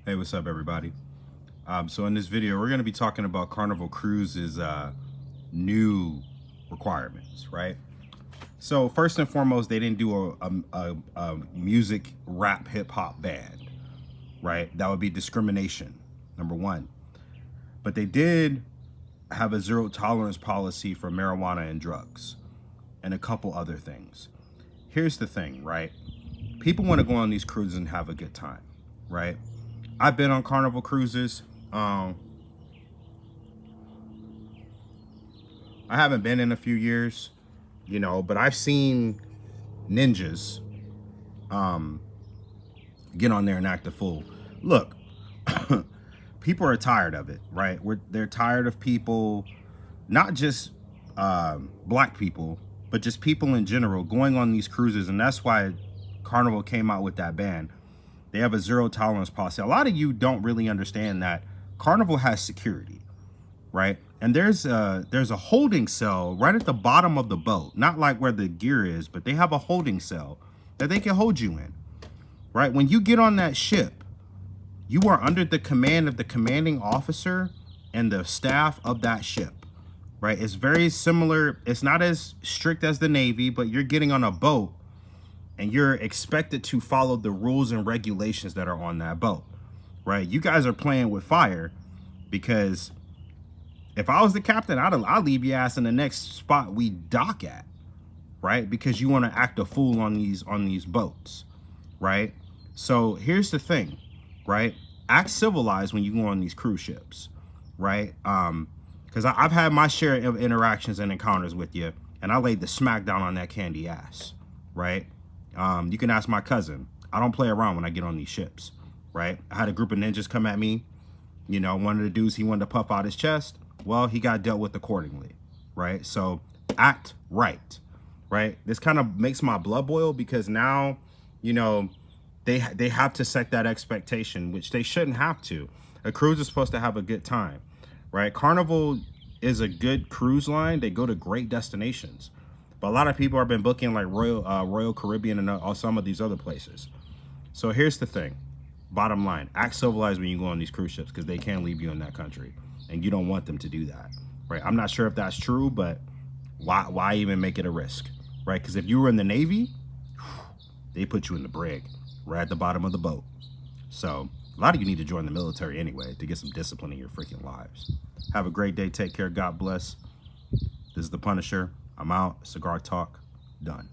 Hey, what's up, everybody? So in this video, we're going to be talking about Carnival Cruise's new requirements, right? So first and foremost, they didn't do a music rap hip hop band, right? That would be discrimination, number one. But they did have a zero tolerance policy for marijuana and drugs and a couple other things. Here's the thing, right? People want to go on these cruises and have a good time, right? I've been on Carnival cruises. I haven't been in a few years, but I've seen ninjas get on there and act a fool. Look, people are tired of it, right? They're tired of people, not just black people, but just people in general going on these cruises, and that's why Carnival came out with that ban. They have a zero tolerance policy. A lot of you don't really understand that Carnival has security, right? And there's a holding cell right at the bottom of the boat, not like where the gear is, but they have a holding cell that they can hold you in, right? When you get on that ship, you are under the command of the commanding officer and the staff of that ship, right? It's very similar. It's not as strict as the Navy, but you're getting on a boat and you're expected to follow the rules and regulations that are on that boat, right? You guys are playing with fire, because if I was the captain, I'd leave your ass in the next spot we dock at, right? Because you want to act a fool on these boats, right? So here's the thing, right? Act civilized when you go on these cruise ships, right? Because I've had my share of interactions and encounters with you, and I laid the smack down on that candy ass, right? You can ask my cousin. I don't play around when I get on these ships, right? I had a group of ninjas come at me. One of the dudes, he wanted to puff out his chest. Well, he got dealt with accordingly, right? So act right, right? This kind of makes my blood boil, because now, they have to set that expectation, which they shouldn't have to. A cruise is supposed to have a good time, right? Carnival is a good cruise line. They go to great destinations. But a lot of people have been booking like Royal Caribbean and some of these other places. So here's the thing. Bottom line, act civilized when you go on these cruise ships, because they can leave you in that country, and you don't want them to do that, right? I'm not sure if that's true, but why even make it a risk, right? Because if you were in the Navy, they put you in the brig, right at the bottom of the boat. So a lot of you need to join the military anyway to get some discipline in your freaking lives. Have a great day. Take care. God bless. This is the Punisher. I'm out. Cigar Talk. Done.